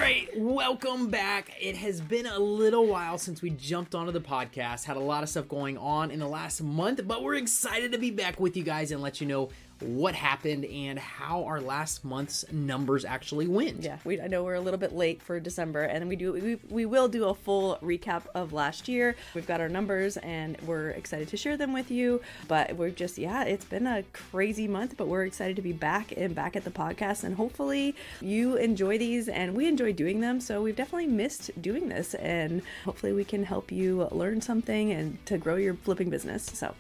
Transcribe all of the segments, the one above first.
right, welcome back. It has been a little while since we jumped onto the podcast. Had a lot of stuff going on in the last month, but we're excited to be back with you guys and let you know what happened and how our last month's numbers actually went. Yeah, I know we're a little bit late for December, and we will do a full recap of last year. We've got our numbers, and we're excited to share them with you. But we're just, it's been a crazy month, but we're excited to be back at the podcast, and hopefully you enjoy these, and we enjoy doing them. So we've definitely missed doing this, and hopefully we can help you learn something and to grow your flipping business. So.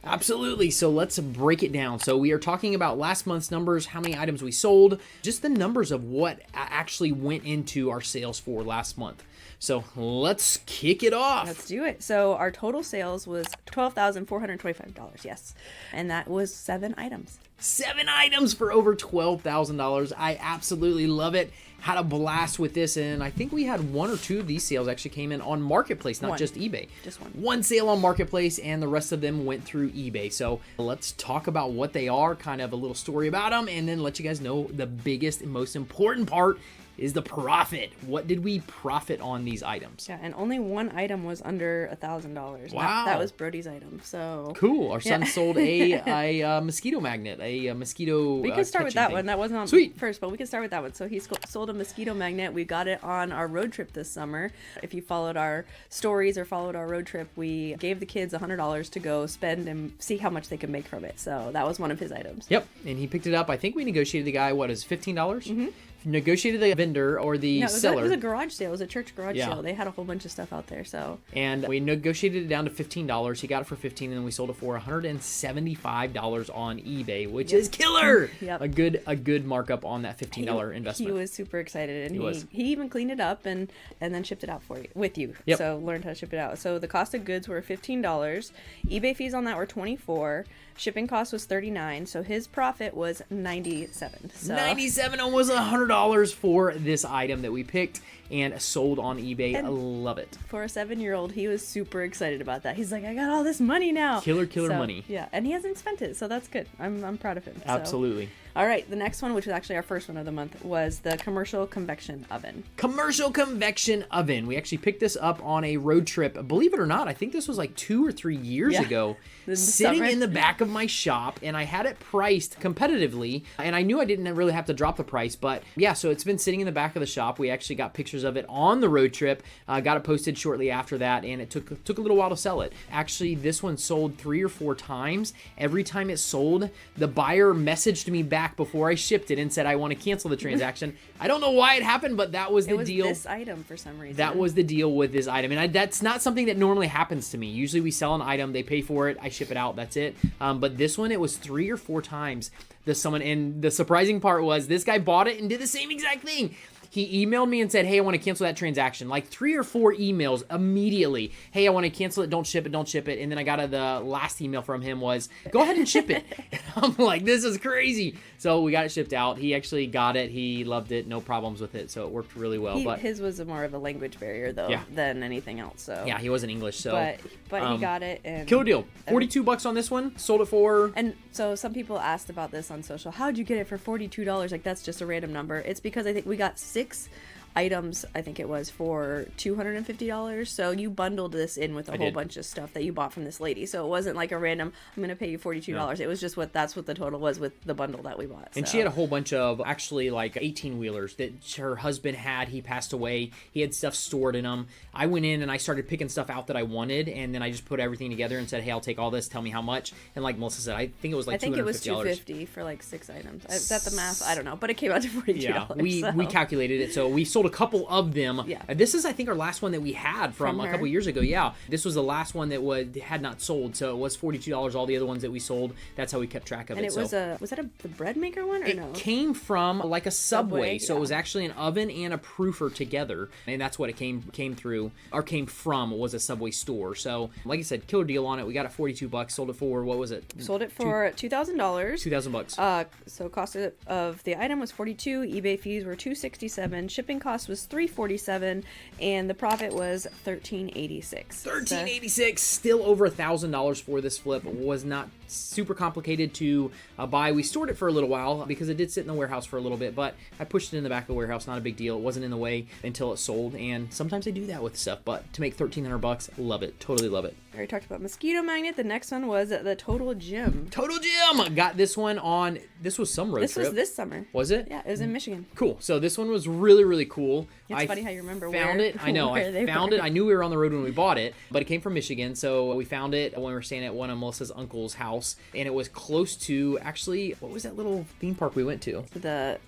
Absolutely. So let's break it down. So we are talking about last month's numbers, how many items we sold, just the numbers of what actually went into our sales for last month. So let's kick it off. Let's do it. So our total sales was $12,425. Yes. And that was 7 items. 7 items for over $12,000. I absolutely love it. Had a blast with this, and I think we had 1 or 2 of these sales actually came in on Marketplace, not just eBay. Just one. 1 sale on Marketplace, and the rest of them went through eBay. So let's talk about what they are, kind of a little story about them, and then let you guys know the biggest and most important part is the profit. What did we profit on these items? Yeah, and only 1 item was under $1,000. Wow. That was Brody's item. So cool. Our son sold a mosquito magnet, a mosquito We can start with that one. That wasn't on Sweet. first, but we can start with that one. So he sold a mosquito magnet. We got it on our road trip this summer. If you followed our stories or followed our road trip, we gave the kids $100 to go spend and see how much they could make from it. So that was one of his items. Yep, and he picked it up. I think we negotiated the guy, $15? Mm-hmm. Negotiated the vendor or the seller. It was a garage sale. It was a church garage sale. They had a whole bunch of stuff out there. So and we negotiated it down to $15. He got it for $15, and then we sold it for $175 on eBay, which is killer. Yep. A good markup on that $15 investment. He was super excited, and he even cleaned it up and then shipped it out with you. Yep. So learned how to ship it out. So the cost of goods were $15. eBay fees on that were $24. Shipping cost was $39, so his profit was $97. So. $97, almost $100 for this item that we picked and sold on eBay. I love it. For a 7-year-old, he was super excited about that. He's like, I got all this money now. Killer money. Yeah, and he hasn't spent it, so that's good. I'm proud of him. Absolutely. So. All right, the next one, which was actually our first one of the month, was the commercial convection oven. Commercial convection oven. We actually picked this up on a road trip. Believe it or not, I think this was like 2 or 3 years ago. Sitting in the back of my shop, and I had it priced competitively, and I knew I didn't really have to drop the price, but yeah, so it's been sitting in the back of the shop. We actually got pictures of it on the road trip, got it posted shortly after that, and it took a little while to sell it. Actually, this one sold 3 or 4 times. Every time it sold, the buyer messaged me back before I shipped it and said, I want to cancel the transaction. I don't know why it happened, but that was the deal. It was this item for some reason. That was the deal with this item, and that's not something that normally happens to me. Usually we sell an item, they pay for it, I ship it out, that's it. But this one, it was 3 or 4 times and the surprising part was this guy bought it and did the same exact thing. He emailed me and said, hey, I want to cancel that transaction. Like 3 or 4 emails immediately. Hey, I want to cancel it. Don't ship it. And then I got the last email from him was, go ahead and ship it. And I'm like, this is crazy. So we got it shipped out. He actually got it. He loved it. No problems with it. So it worked really well. But his was more of a language barrier, though, than anything else. So yeah, he wasn't English. So But he got it. And killer deal. $42 on this one. Sold it for... And so some people asked about this on social. How'd you get it for $42? Like, that's just a random number. It's because I think we got 6 items, I think it was, for $250. So you bundled this in with a whole bunch of stuff that you bought from this lady. So it wasn't like a random, I'm going to pay you $42. No. It was just that's what the total was with the bundle that we bought. And she had a whole bunch of actually like 18-wheelers that her husband had. He passed away. He had stuff stored in them. I went in and I started picking stuff out that I wanted, and then I just put everything together and said, hey, I'll take all this. Tell me how much. And like Melissa said, I think it was like $250. I think it was $250 for like 6 items. Is that the math? I don't know, but it came out to $42. Yeah, we calculated it. So we sold a couple of them. Yeah. This is, I think, our last one that we had from a couple years ago. Yeah. This was the last one that had not sold. So it was $42. All the other ones that we sold, that's how we kept track of it. And it was that the bread maker one or no? It came from like a Subway. So it was actually an oven and a proofer together. And that's what it came from was a Subway store. So like I said, killer deal on it. We got it $42. Sold it for, what was it? Sold it for $2,000. $2,000. So cost of the item was $42. eBay fees were $267. Shipping cost was $347, and the profit was $1386. $1386, still over $1,000 for this flip. Was not super complicated to buy. We stored it for a little while because it did sit in the warehouse for a little bit, but I pushed it in the back of the warehouse. Not a big deal. It wasn't in the way until it sold, and sometimes they do that with stuff, but to make $1,300, love it. Totally love it. I already talked about Mosquito Magnet. The next one was the Total Gym. Total Gym! Got this one on, this was some road trip. This was this summer. Was it? Yeah, it was in Michigan. Cool. So this one was really, really cool. It's funny how you remember found where, it. I know. I found it. I knew we were on the road when we bought it, but it came from Michigan. So we found it when we were staying at one of Melissa's uncle's house, and it was close to, actually, what was that little theme park we went to?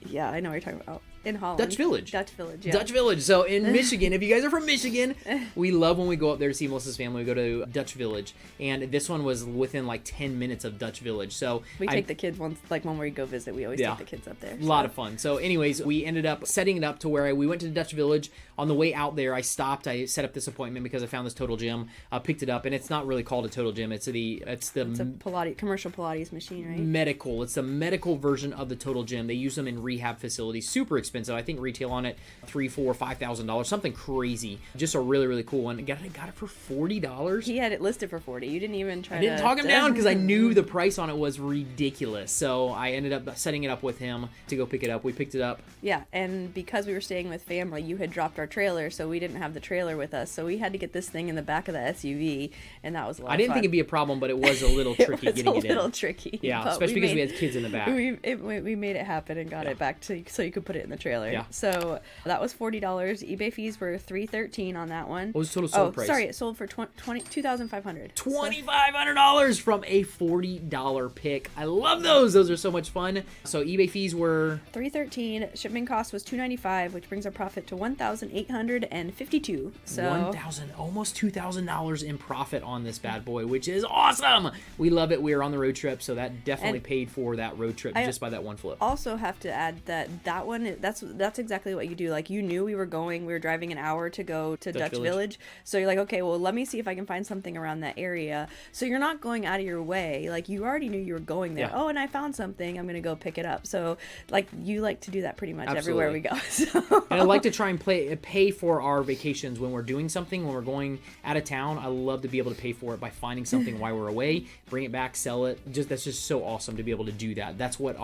Yeah, I know what you're talking about. In Holland. Dutch Village. Dutch Village, yeah. Dutch Village. So in Michigan, if you guys are from Michigan, we love when we go up there to see Melissa's family. We go to Dutch Village, and this one was within like 10 minutes of Dutch Village. So we take the kids once, like when we go visit, we always take the kids up there. A lot of fun. So anyways, we ended up setting it up to where we went to Dutch Village. On the way out there, I stopped. I set up this appointment because I found this Total Gym. Picked it up, and it's not really called a Total Gym. It's a Pilates, commercial Pilates machine, right? Medical. It's the medical version of the Total Gym. They use them in rehab facilities. Super expensive. I think retail on it $3,000, $4,000, $5,000, something crazy. Just a really, really cool one. Got it for $40. He had it listed for $40. You didn't even try. I didn't talk him down because I knew the price on it was ridiculous. So I ended up setting it up with him to go pick it up. We picked it up. Yeah, and because we were staying with family, you had dropped our trailer, so we didn't have the trailer with us. So we had to get this thing in the back of the SUV, and that was a lot. I didn't think it'd be a problem, but it was a little tricky getting it in. A little tricky. Yeah, especially because we had kids in the back. We made it happen and got it back so you could put it in the trailer. Yeah. So that was $40. eBay fees were $313 on that one. What was the total sold price? Sorry, it sold for $2,500. $2,500 from a $40 pick. I love those. Those are so much fun. So eBay fees were $313. Shipping cost was $295, which brings our profit to $1,852. So almost $2,000 in profit on this bad boy, which is awesome. We love it. We were on the road trip, so that definitely paid for that road trip just by that one flip. Also have to add that one, that's exactly what you do. Like, you knew we were driving an hour to go to Dutch Village. So you're like, okay, well, let me see if I can find something around that area. So you're not going out of your way. Like, you already knew you were going there. Yeah. Oh, and I found something. I'm going to go pick it up. So, like, you like to do that pretty much everywhere we go. So. And I like to try and pay for our vacations when we're doing something, when we're going out of town. I love to be able to pay for it by finding something while we're away, bring it back, sell it. That's just so awesome to be able to do that. That's what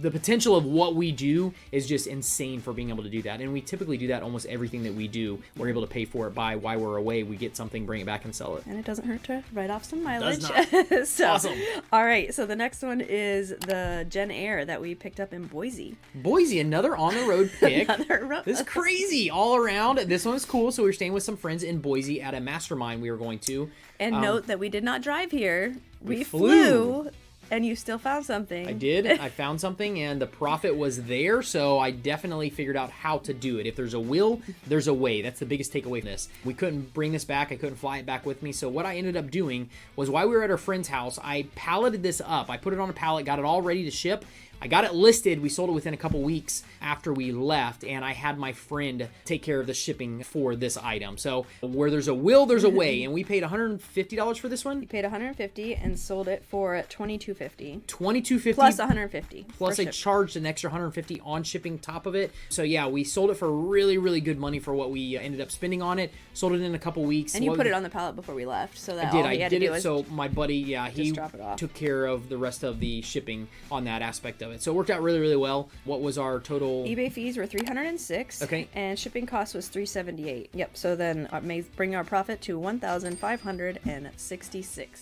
the potential of what we do is just insane for being able to do that. And we typically do that almost everything that we do. We're able to pay for it by while we're away. We get something, bring it back, and sell it. And it doesn't hurt to write off some mileage. Does not. So, awesome. All right. So the next one is the Jenn Air that we picked up in Boise. Boise, another on the road pick. This is This crazy all around. This one was cool. So we were staying with some friends in Boise at a Mastermind we were going to. And note that we did not drive here. We flew. And you still found something. I did. I found something, and the profit was there, so I definitely figured out how to do it. If there's a will, there's a way. That's the biggest takeaway from this. We couldn't bring this back. I couldn't fly it back with me, so what I ended up doing was while we were at our friend's house, I palleted this up. I put it on a pallet, got it all ready to ship. I got it listed. We sold it within a couple weeks after we left, and I had my friend take care of the shipping for this item. So where there's a will, there's a way, and we paid $150 for this one. We paid $150 and sold it for $22.50. $22.50 plus $150. Plus I charged an extra $150 on shipping top of it. So yeah, we sold it for really, really good money for what we ended up spending on it. Sold it in a couple weeks. And you put it on the pallet before we left, so that I did it. So my buddy, he drop it off. Took care of the rest of the shipping on that aspect of it. So it worked out really, really well. What was our total? eBay fees were $306. Okay. And shipping cost was $378. Yep. So then may bring our profit to $1,566.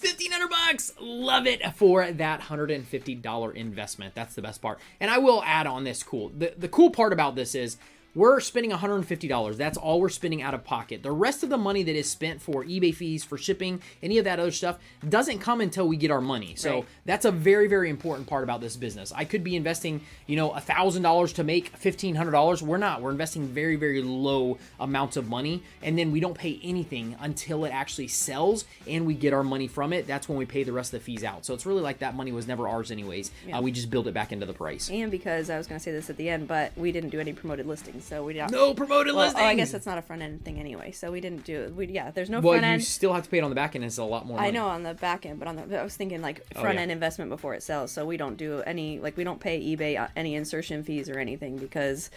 $1,500. Love it for that $150 investment. That's the best part. And I will add on this the cool part about this is we're spending $150. That's all we're spending out of pocket. The rest of the money that is spent for eBay fees, for shipping, any of that other stuff doesn't come until we get our money. So that's a very, very important part about this business. I could be investing, $1,000 to make $1,500. We're not. We're investing very, very low amounts of money, and then we don't pay anything until it actually sells and we get our money from it. That's when we pay the rest of the fees out. So it's really like that money was never ours anyways. Yeah. We just build it back into the price. And because I was going to say this at the end, but we didn't do any promoted listings so we don't. No promoted listings. Oh, I guess that's not a front end thing anyway. So we didn't do. There's no well, front end. You still have to pay it on the back end. It's a lot more money. I know on the back end, but I was thinking like front end investment before it sells. So we don't do any, like, we don't pay eBay any insertion fees or anything because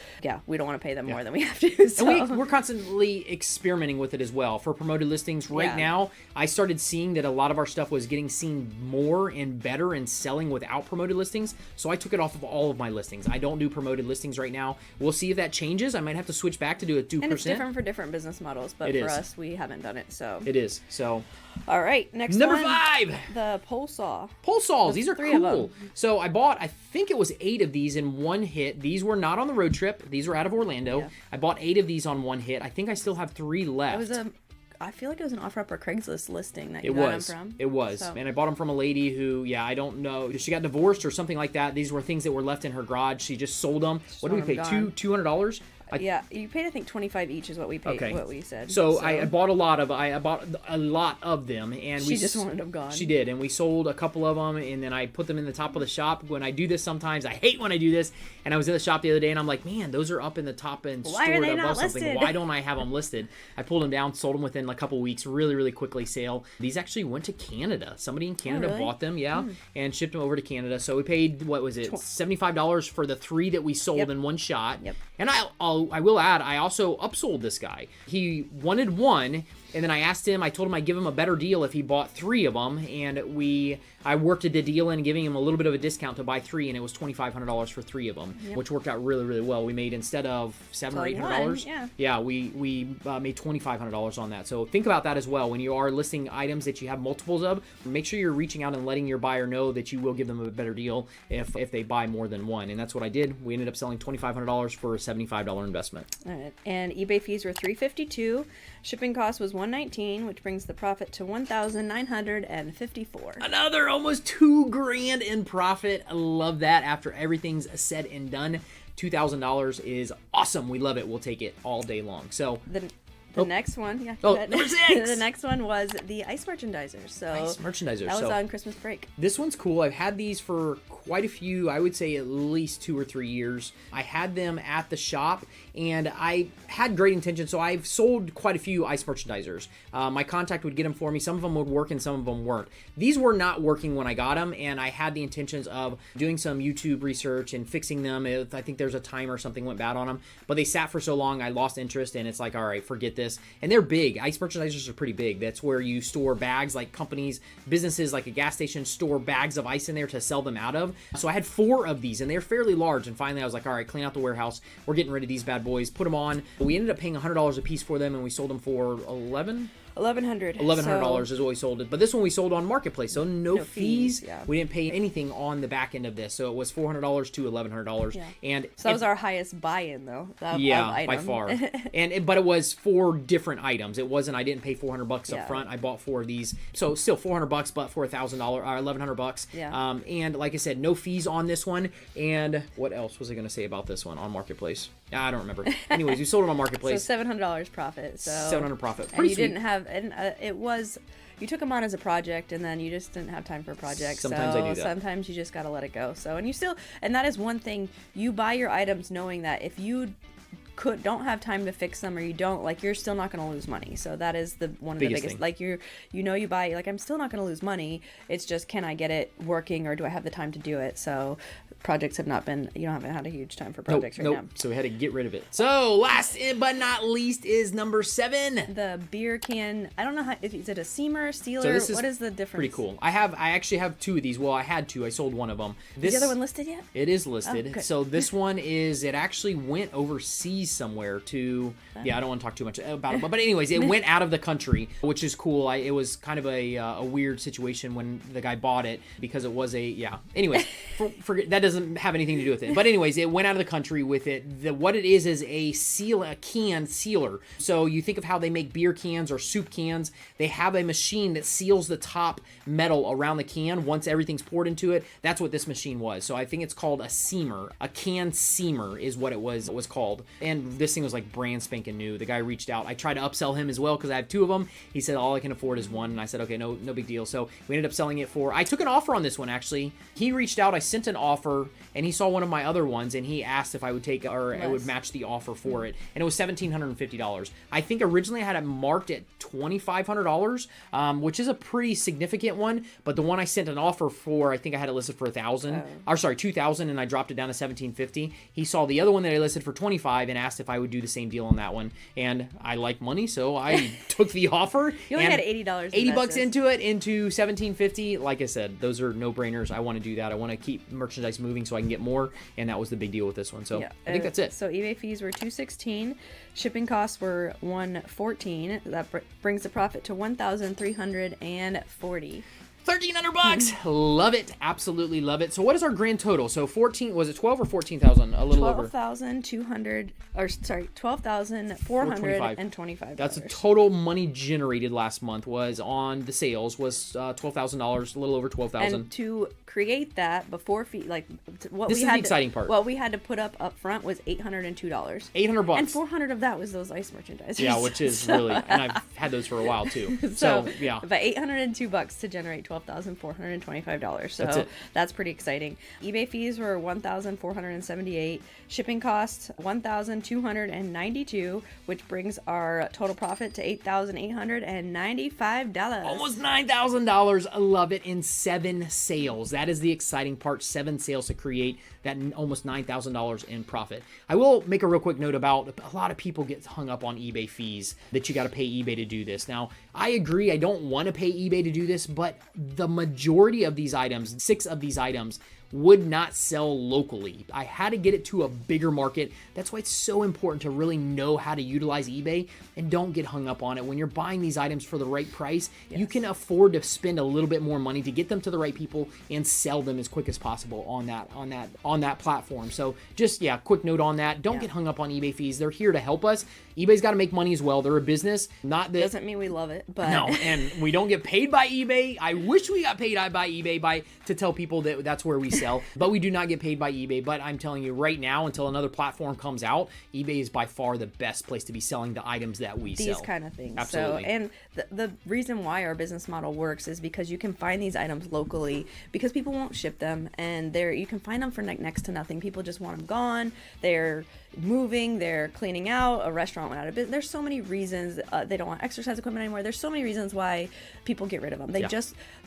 we don't want to pay them more than we have to. So. And we're constantly experimenting with it as well for promoted listings. Right now, I started seeing that a lot of our stuff was getting seen more and better and selling without promoted listings. So I took it off of all of my listings. I don't do promoted listings right now. We'll see if that changes. I might have to switch back to do a 2%. And it's different for different business models, but for us, we haven't done it. So it is. So all right, next number one, 5, the pole saw. Pole saws. These are 3 of cool. them. So I bought, I think it was 8 of these in one hit. These were not on the road trip. These were out of Orlando. Yeah. I bought 8 of these on one hit. I think I still have 3 left. I feel like it was an OfferUp or Craigslist listing that you It got was. them from. It was. So. And I bought them from a lady who, I don't know. She got divorced or something like that. These were things that were left in her garage. She just sold them. What did we pay? $200? You paid, I think, $25 each is what we paid. Okay. What we said. So I bought a lot of them, and she just wanted them gone. She did, and we sold a couple of them, and then I put them in the top of the shop. When I do this, sometimes I hate when I do this. And I was in the shop the other day, and I'm like, man, those are up in the top and stored above something. Why don't I have them listed? I pulled them down, sold them within a couple weeks, really, really quickly sale. These actually went to Canada. Somebody in Canada bought them, and shipped them over to Canada. So we paid, what was it, $75 for the 3 that we sold in one shot. Yep. And I will add, I also upsold this guy. He wanted 1, and then I told him I'd give him a better deal if he bought 3 of them, and I worked the deal in, giving him a little bit of a discount to buy 3, and it was $2,500 for 3 of them, which worked out really, really well. We made, instead of $700 or $800, we made $2,500 on that. So think about that as well. When you are listing items that you have multiples of, make sure you're reaching out and letting your buyer know that you will give them a better deal if they buy more than 1, and that's what I did. We ended up selling $2,500 for a $75 investment. All right. And eBay fees were $352. Shipping cost was $119, which brings the profit to $1,954. Another almost $2,000 in profit. I love that. After everything's said and done, $2,000 is awesome. We love it. We'll take it all day long. So the next one, number 6. The next one was the ice merchandiser. So ice merchandiser. That was on Christmas break. This one's cool. I've had these for quite a few, I would say at least 2 or 3 years. I had them at the shop, and I had great intentions, so I've sold quite a few ice merchandisers. My contact would get them for me. Some of them would work and some of them weren't. These were not working when I got them, and I had the intentions of doing some YouTube research and fixing them. I think there's a timer or something went bad on them, but they sat for so long, I lost interest, and it's like, all right, forget this. And they're big. Ice merchandisers are pretty big. That's where you store bags, like companies, businesses like a gas station store bags of ice in there to sell them out of. So I had 4 of these, and they're fairly large. And finally I was like, all right, clean out the warehouse. We're getting rid of these bad boys. Put them on. We ended up paying $100 a piece for them, and we sold them for $1,100 is what we sold it. But this one we sold on Marketplace, so no fees. We didn't pay anything on the back end of this, so it was $400 to $1,100. And so that was our highest buy-in, though. By far. But it was 4 different items. It wasn't, I didn't pay $400 up front. I bought 4 of these, so still $400, but for $1,000 or $1,100. And like I said, no fees on this one. And what else was I going to say about this one on Marketplace? I don't remember. Anyways, we sold it on Marketplace. So $700 profit. So $700 profit. Pretty sweet. Didn't have, and you took them on as a project, and then you just didn't have time for a project. Sometimes I do that. Sometimes you just gotta let it go. So, and that is one thing. You buy your items knowing that if you don't have time to fix them, or you don't, like, you're still not going to lose money. So that is one of the biggest thing. Like you buy, like, I'm still not going to lose money. It's just, can I get it working, or do I have the time to do it? So projects haven't had a huge time for projects right now. So we had to get rid of it. So last but not least is number 7. The beer can. I don't know is it a seamer, sealer? So what is the difference? Pretty cool. I actually have 2 of these. Well, I had 2. I sold one of them. Is the other one listed yet? It is listed. Oh, so this one it actually went overseas somewhere to, I don't want to talk too much about it, but anyways, it went out of the country, which is cool. It was kind of a weird situation when the guy bought it, because it was anyways, forget that, doesn't have anything to do with it. But anyways, it went out of the country with it. What it is a can sealer. So you think of how they make beer cans or soup cans. They have a machine that seals the top metal around the can once everything's poured into it. That's what this machine was. So I think it's called a seamer. A can seamer is what it was called. And this thing was like brand spanking new. The guy reached out. I tried to upsell him as well, because I have 2 of them. He said all I can afford is 1, and I said, okay, no big deal. So we ended up selling it for, I took an offer on this one, actually. He reached out. I sent an offer offer, and he saw one of my other ones, and he asked if I would take, or I would match the offer for it, and it was $1,750. I think originally I had it marked at $2,500, which is a pretty significant one, but the one I sent an offer for, I think I had it listed for $2,000, and I dropped it down to $1,750. He saw the other one that I listed for $25 and asked if I would do the same deal on that one, and I like money, so I took the offer. You only had $80. $80 into it, into $1,750. Like I said, those are no-brainers. I want to do that. I want to keep merchandise moving so I can get more, and that was the big deal with this one. So I think that's it. So eBay fees were $216, shipping costs were $114. That brings the profit to $1,340. $1,300. Love it. Absolutely love it. So what is our grand total? So 14, was it 12 or 14,000? A little over. $12,425. That's a total money generated last month was on the sales was $12,000, a little over $12,000. And to create that before fee, like what this we is had the exciting part. What we had to put up front was $802. $800. And $400 of that was those ice merchandise. Yeah, which is really, and I've had those for a while too. So yeah. But $802 to generate $12,425. So that's pretty exciting. eBay fees were $1,478. Shipping costs $1,292, which brings our total profit to $8,895. Almost $9,000. I love it. In 7 sales. That is the exciting part. 7 sales to create that almost $9,000 in profit. I will make a real quick note about a lot of people get hung up on eBay fees that you got to pay eBay to do this. Now, I agree. I don't want to pay eBay to do this, but the majority of these items, 6 of these items, would not sell locally. I had to get it to a bigger market. That's why it's so important to really know how to utilize eBay and don't get hung up on it. When you're buying these items for the right price, you can afford to spend a little bit more money to get them to the right people and sell them as quick as possible on that platform. So just, quick note on that. Don't get hung up on eBay fees. They're here to help us. eBay's got to make money as well. They're a business. Not that doesn't mean we love it, but no, and we don't get paid by eBay. I wish we got paid by eBay to tell people that that's where we sell, but we do not get paid by eBay. But I'm telling you right now, until another platform comes out, eBay is by far the best place to be selling the items that we sell. These kind of things. Absolutely. So, and the reason why our business model works is because you can find these items locally because people won't ship them, and you can find them for next to nothing. People just want them gone. They're moving, they're cleaning out, a restaurant went out of business. There's so many reasons. They don't want exercise equipment anymore. There's so many reasons why people get rid of them.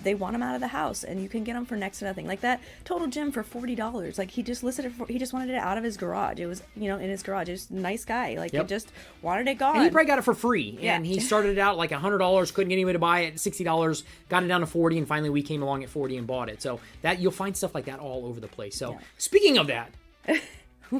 They want them out of the house, and you can get them for next to nothing. Like that total gym for $40. Like he just listed it for, he just wanted it out of his garage. It was, in his garage. Just nice guy. Like he just wanted it gone. And he probably got it for free. And he started it out like $100, couldn't get anybody to buy it, $60, got it down to $40, and finally we came along at $40 and bought it. So that you'll find stuff like that all over the place. So speaking of that,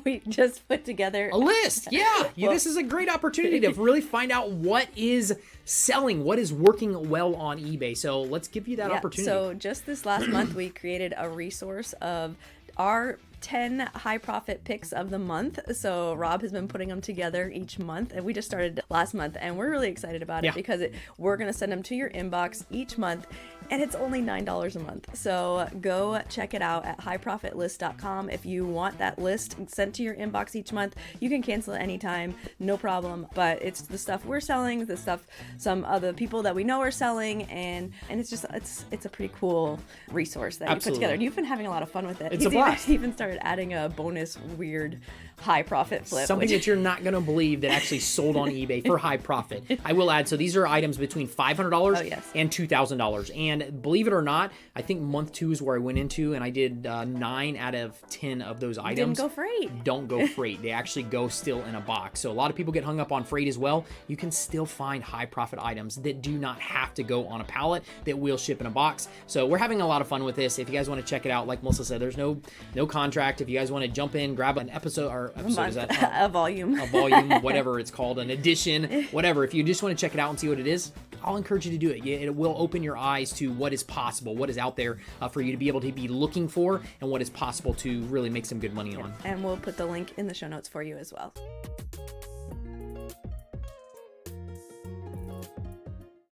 we just put together a list. This is a great opportunity to really find out what is selling, what is working well on eBay. So let's give you that opportunity. So just this last month, we created a resource of our 10 high profit picks of the month. So Rob has been putting them together each month, and we just started last month, and we're really excited about it because we're going to send them to your inbox each month, and it's only $9 a month. So go check it out at highprofitlist.com. If you want that list sent to your inbox each month, you can cancel it anytime, no problem. But it's the stuff we're selling, the stuff some other people that we know are selling, and it's just it's a pretty cool resource that you put together. And you've been having a lot of fun with it. It's a blast. He even started adding a bonus weird high profit flip. Something that you're not going to believe that actually sold on eBay for high profit. I will add, so these are items between $500 and $2,000. And believe it or not, I think month 2 is where I went into, and I did 9 out of 10 of those items. Didn't go freight. Don't go freight. They actually go still in a box. So a lot of people get hung up on freight as well. You can still find high profit items that do not have to go on a pallet, that will ship in a box. So we're having a lot of fun with this. If you guys want to check it out, like Melissa said, there's no contract. If you guys want to jump in, grab an episode, is that a volume, whatever it's called, an edition, whatever. If you just want to check it out and see what it is, I'll encourage you to do it. It will open your eyes to what is possible, what is out there for you to be able to be looking for, and what is possible to really make some good money on. And we'll put the link in the show notes for you as well.